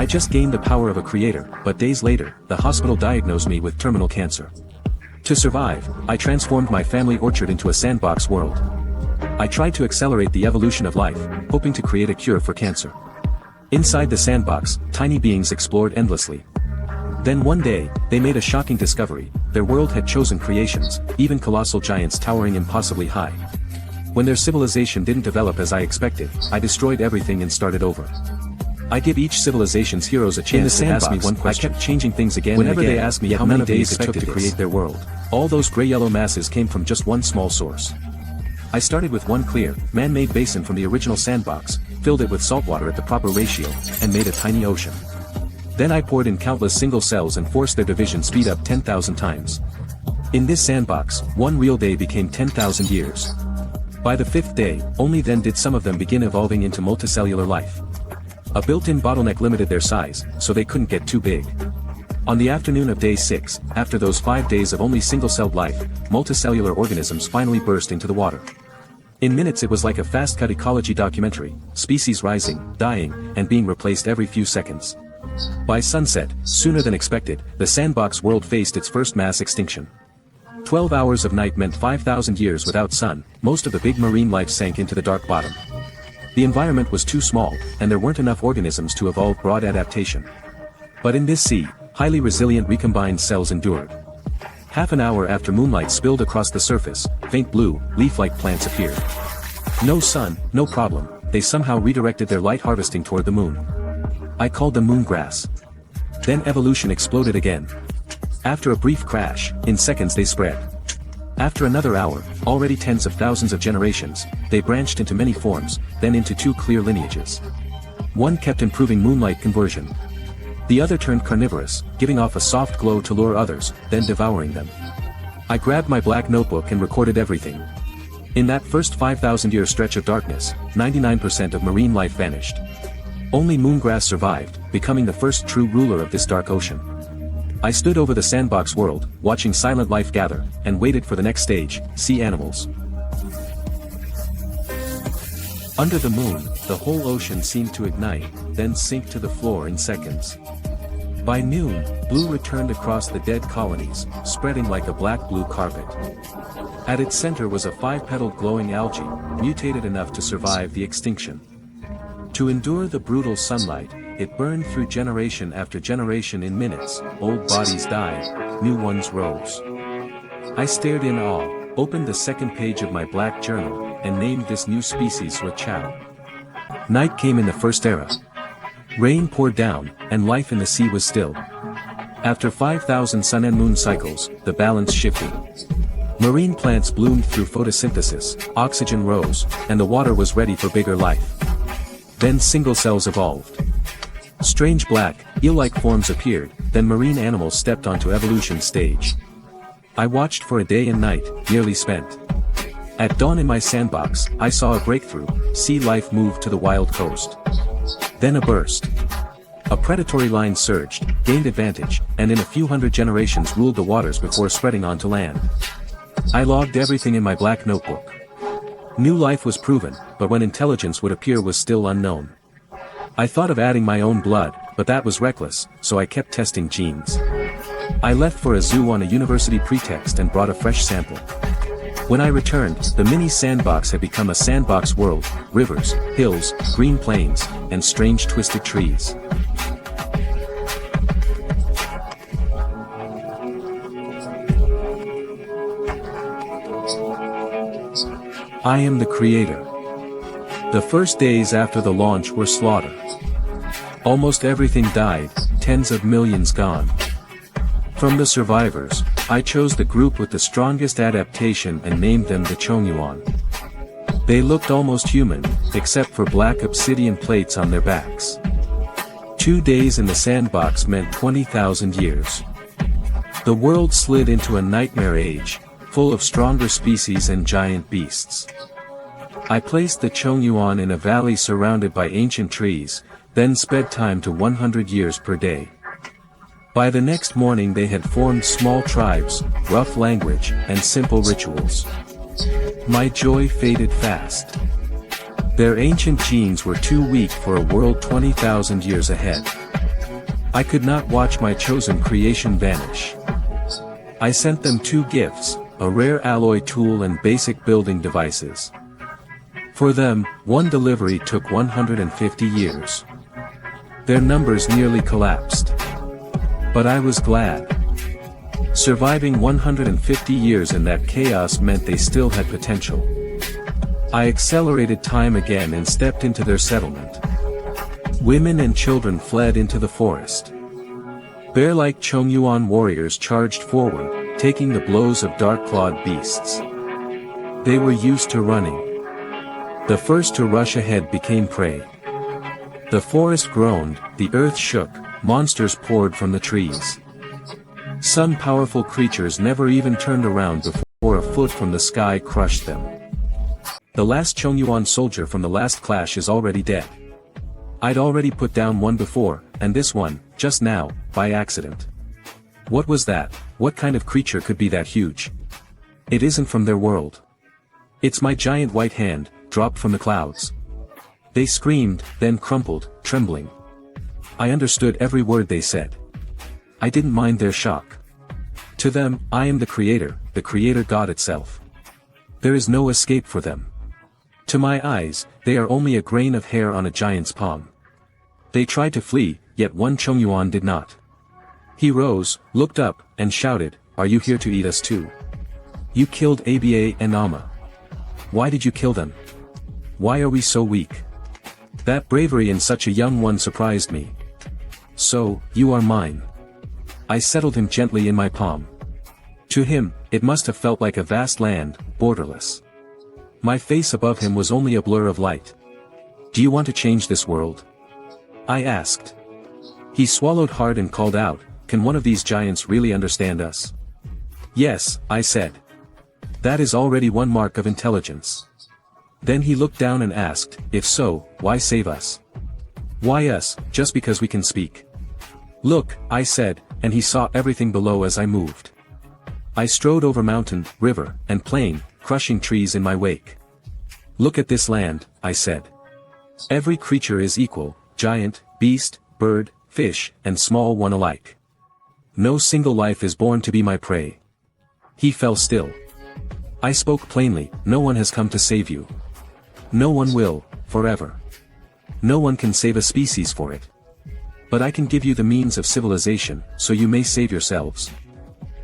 I just gained the power of a creator, but days later, the hospital diagnosed me with terminal cancer. To survive, I transformed my family orchard into a sandbox world. I tried to accelerate the evolution of life, hoping to create a cure for cancer. Inside the sandbox, tiny beings explored endlessly. Then one day, they made a shocking discovery: their world had chosen creations, even colossal giants towering impossibly high. When their civilization didn't develop as I expected, I destroyed everything and started over. I give each civilization's heroes a chance to ask me one question. I kept changing things again whenever they asked me how many days it took to create their world. All those gray-yellow masses came from just one small source. I started with one clear, man-made basin from the original sandbox, filled it with salt water at the proper ratio, and made a tiny ocean. Then I poured in countless single cells and forced their division speed up 10,000 times. In this sandbox, one real day became 10,000 years. By the 5th day, only then did some of them begin evolving into multicellular life. A built-in bottleneck limited their size, so they couldn't get too big. On the afternoon of day 6, after those 5 days of only single-celled life, multicellular organisms finally burst into the water. In minutes it was like a fast-cut ecology documentary, species rising, dying, and being replaced every few seconds. By sunset, sooner than expected, the sandbox world faced its first mass extinction. 12 hours of night meant 5,000 years without sun. Most of the big marine life sank into the dark bottom. The environment was too small, and there weren't enough organisms to evolve broad adaptation. But in this sea, highly resilient recombined cells endured. Half an hour after moonlight spilled across the surface, faint blue, leaf-like plants appeared. No sun, no problem, they somehow redirected their light harvesting toward the moon. I called them moongrass. Then evolution exploded again. After a brief crash, in seconds they spread. After another hour, already tens of thousands of generations, they branched into many forms, then into 2 clear lineages. One kept improving moonlight conversion. The other turned carnivorous, giving off a soft glow to lure others, then devouring them. I grabbed my black notebook and recorded everything. In that first 5,000-year stretch of darkness, 99% of marine life vanished. Only moongrass survived, becoming the first true ruler of this dark ocean. I stood over the sandbox world, watching silent life gather, and waited for the next stage: sea animals. Under the moon, the whole ocean seemed to ignite, then sink to the floor in seconds. By noon, blue returned across the dead colonies, spreading like a black-blue carpet. At its center was a 5-petaled glowing algae, mutated enough to survive the extinction. To endure the brutal sunlight, it burned through generation after generation. In minutes, old bodies died, new ones rose. I stared in awe, opened the second page of my black journal, and named this new species Chow. Night came in the first era. Rain poured down, and life in the sea was still. After 5,000 sun and moon cycles, the balance shifted. Marine plants bloomed through photosynthesis, oxygen rose, and the water was ready for bigger life. Then single cells evolved. Strange black, eel-like forms appeared, then marine animals stepped onto evolution's stage. I watched for a day and night, nearly spent. At dawn in my sandbox, I saw a breakthrough: sea life moved to the wild coast. Then a burst. A predatory line surged, gained advantage, and in a few hundred generations ruled the waters before spreading onto land. I logged everything in my black notebook. New life was proven, but when intelligence would appear was still unknown. I thought of adding my own blood, but that was reckless, so I kept testing genes. I left for a zoo on a university pretext and brought a fresh sample. When I returned, the mini sandbox had become a sandbox world: rivers, hills, green plains, and strange twisted trees. I am the creator. The first days after the launch were slaughter. Almost everything died, tens of millions gone. From the survivors, I chose the group with the strongest adaptation and named them the Chongyuan. They looked almost human, except for black obsidian plates on their backs. 2 days in the sandbox meant 20,000 years. The world slid into a nightmare age, full of stronger species and giant beasts. I placed the Chongyuan in a valley surrounded by ancient trees, then sped time to 100 years per day. By the next morning they had formed small tribes, rough language, and simple rituals. My joy faded fast. Their ancient genes were too weak for a world 20,000 years ahead. I could not watch my chosen creation vanish. I sent them 2 gifts, a rare alloy tool and basic building devices. For them, one delivery took 150 years. Their numbers nearly collapsed. But I was glad. Surviving 150 years in that chaos meant they still had potential. I accelerated time again and stepped into their settlement. Women and children fled into the forest. Bear-like Chongyuan warriors charged forward, taking the blows of dark-clawed beasts. They were used to running. The first to rush ahead became prey. The forest groaned, the earth shook, monsters poured from the trees. Some powerful creatures never even turned around before a foot from the sky crushed them. The last Chongyuan soldier from the last clash is already dead. I'd already put down one before, and this one, just now, by accident. What was that? What kind of creature could be that huge? It isn't from their world. It's my giant white hand, dropped from the clouds. They screamed, then crumpled, trembling. I understood every word they said. I didn't mind their shock. To them, I am the creator God itself. There is no escape for them. To my eyes, they are only a grain of hair on a giant's palm. They tried to flee, yet one Chongyuan did not. He rose, looked up, and shouted, "Are you here to eat us too? You killed Aba and Ama. Why did you kill them? Why are we so weak?" That bravery in such a young one surprised me. "So, you are mine." I settled him gently in my palm. To him, it must have felt like a vast land, borderless. My face above him was only a blur of light. "Do you want to change this world?" I asked. He swallowed hard and called out, "Can one of these giants really understand us?" "Yes," I said. "That is already one mark of intelligence." Then he looked down and asked, "If so, why save us? Why us, just because we can speak?" "Look," I said, and he saw everything below as I moved. I strode over mountain, river, and plain, crushing trees in my wake. "Look at this land," I said. "Every creature is equal, giant, beast, bird, fish, and small one alike. No single life is born to be my prey." He fell still. I spoke plainly, "No one has come to save you. No one will, forever. No one can save a species for it. But I can give you the means of civilization, so you may save yourselves."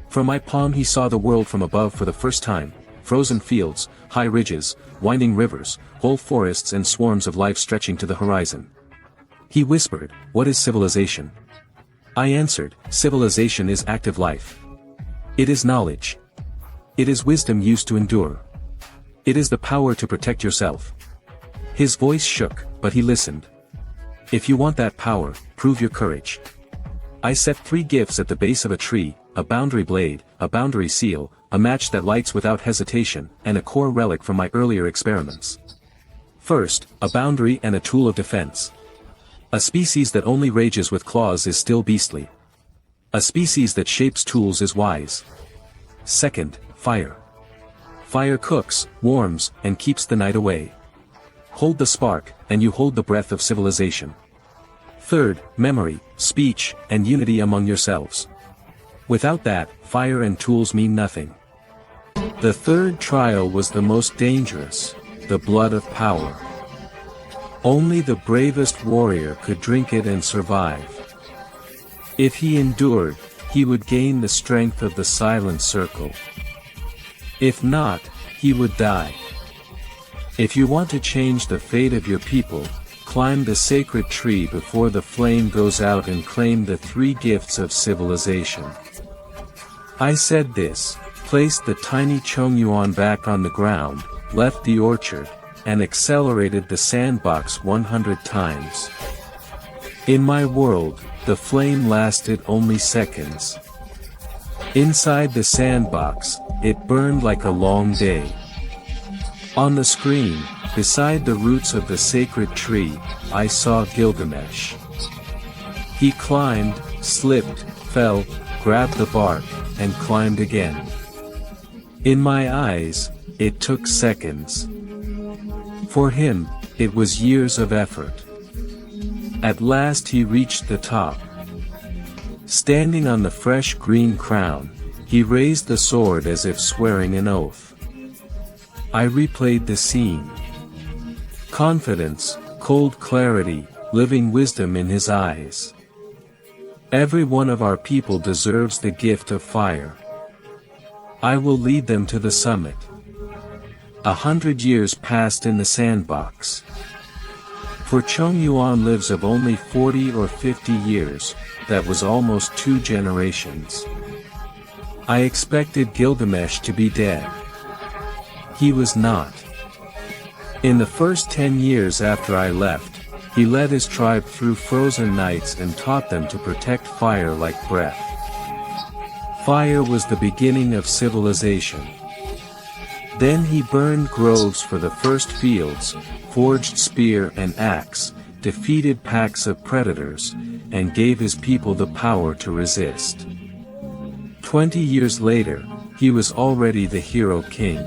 From my palm he saw the world from above for the first time, frozen fields, high ridges, winding rivers, whole forests and swarms of life stretching to the horizon. He whispered, "What is civilization?" I answered, "Civilization is active life. It is knowledge. It is wisdom used to endure. It is the power to protect yourself." His voice shook, but he listened. "If you want that power, prove your courage." I set 3 gifts at the base of a tree, a boundary blade, a boundary seal, a match that lights without hesitation, and a core relic from my earlier experiments. First, a boundary and a tool of defense. A species that only rages with claws is still beastly. A species that shapes tools is wise. Second, fire. Fire cooks, warms, and keeps the night away. Hold the spark, and you hold the breath of civilization. Third, memory, speech, and unity among yourselves. Without that, fire and tools mean nothing. The third trial was the most dangerous, the blood of power. Only the bravest warrior could drink it and survive. If he endured, he would gain the strength of the silent circle. If not, he would die. If you want to change the fate of your people, climb the sacred tree before the flame goes out and claim the 3 gifts of civilization. I said this, placed the tiny Chongyuan back on the ground, left the orchard, and accelerated the sandbox 100 times. In my world, the flame lasted only seconds. Inside the sandbox, it burned like a long day. On the screen, beside the roots of the sacred tree, I saw Gilgamesh. He climbed, slipped, fell, grabbed the bark, and climbed again. In my eyes, it took seconds. For him, It was years of effort. At last he reached the top. Standing on the fresh green crown, he raised the sword as if swearing an oath. I replayed the scene. Confidence, cold clarity, living wisdom in his eyes. Every one of our people deserves the gift of fire. I will lead them to the summit. 100 years passed in the sandbox. For Chung Yuan lives of only 40 or 50 years, that was almost 2 generations. I expected Gilgamesh to be dead. He was not. In the first 10 years after I left, he led his tribe through frozen nights and taught them to protect fire like breath. Fire was the beginning of civilization. Then he burned groves for the first fields, forged spear and axe, defeated packs of predators, and gave his people the power to resist. 20 years later, he was already the hero king.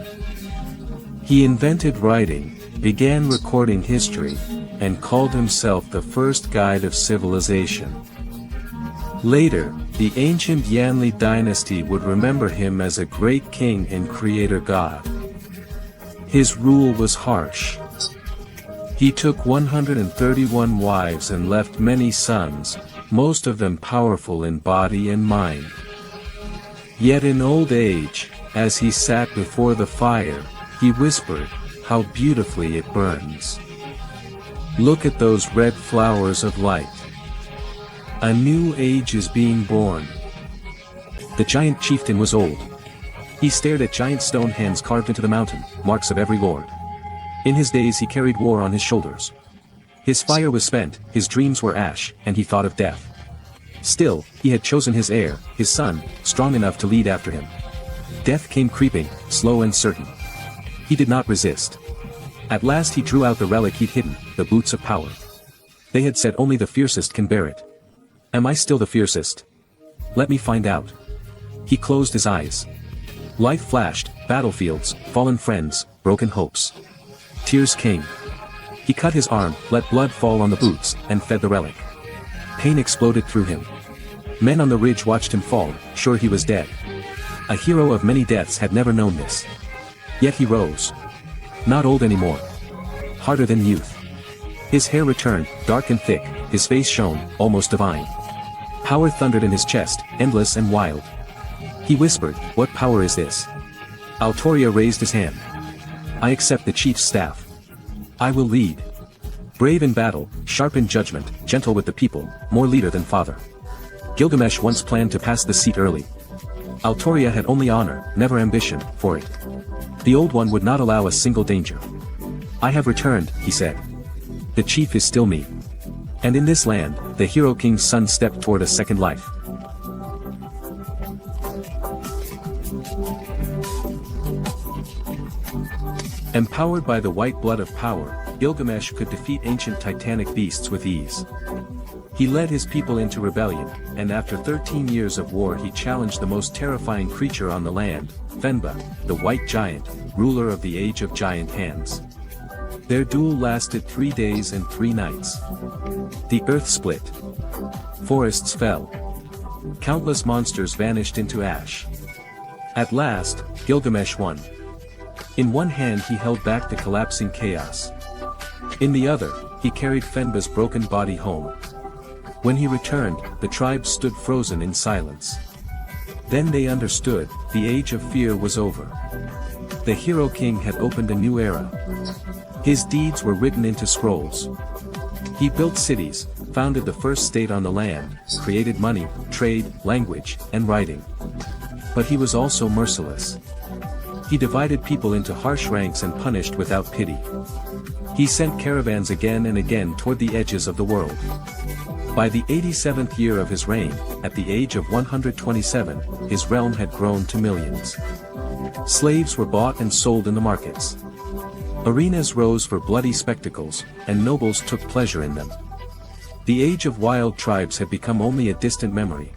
He invented writing, began recording history, and called himself the first guide of civilization. Later, the ancient Yanli dynasty would remember him as a great king and creator god. His rule was harsh. He took 131 wives and left many sons, most of them powerful in body and mind. Yet in old age, as he sat before the fire, he whispered, "How beautifully it burns. Look at those red flowers of light. A new age is being born." The giant chieftain was old. He stared at giant stone hands carved into the mountain, marks of every lord. In his days he carried war on his shoulders. His fire was spent, his dreams were ash, and he thought of death. Still, he had chosen his heir, his son, strong enough to lead after him. Death came creeping, slow and certain. He did not resist. At last he drew out the relic he'd hidden, the boots of power. They had said only the fiercest can bear it. Am I still the fiercest? Let me find out. He closed his eyes. Life flashed, battlefields, fallen friends, broken hopes. Tears came. He cut his arm, let blood fall on the boots, and fed the relic. Pain exploded through him. Men on the ridge watched him fall, sure he was dead. A hero of many deaths had never known this. Yet he rose. Not old anymore. Harder than youth. His hair returned, dark and thick, his face shone, almost divine. Power thundered in his chest, endless and wild. He whispered, "What power is this?" Altoria raised his hand. "I accept the chief's staff. I will lead. Brave in battle, sharp in judgment, gentle with the people, more leader than father." Gilgamesh once planned to pass the seat early. Altoria had only honor, never ambition, for it. The old one would not allow a single danger. "I have returned," he said. "The chief is still me." And in this land, the hero king's son stepped toward a second life. Empowered by the white blood of power, Gilgamesh could defeat ancient titanic beasts with ease. He led his people into rebellion, and after 13 years of war he challenged the most terrifying creature on the land, Fenba, the white giant, ruler of the age of giant hands. Their duel lasted 3 days and 3 nights. The earth split. Forests fell. Countless monsters vanished into ash. At last, Gilgamesh won. In one hand he held back the collapsing chaos. In the other, he carried Fenba's broken body home. When he returned, the tribe stood frozen in silence. Then they understood, the age of fear was over. The hero king had opened a new era. His deeds were written into scrolls. He built cities, founded the first state on the land, created money, trade, language, and writing. But he was also merciless. He divided people into harsh ranks and punished without pity. He sent caravans again and again toward the edges of the world. By the 87th year of his reign, at the age of 127, his realm had grown to millions. Slaves were bought and sold in the markets. Arenas rose for bloody spectacles, and nobles took pleasure in them. The age of wild tribes had become only a distant memory.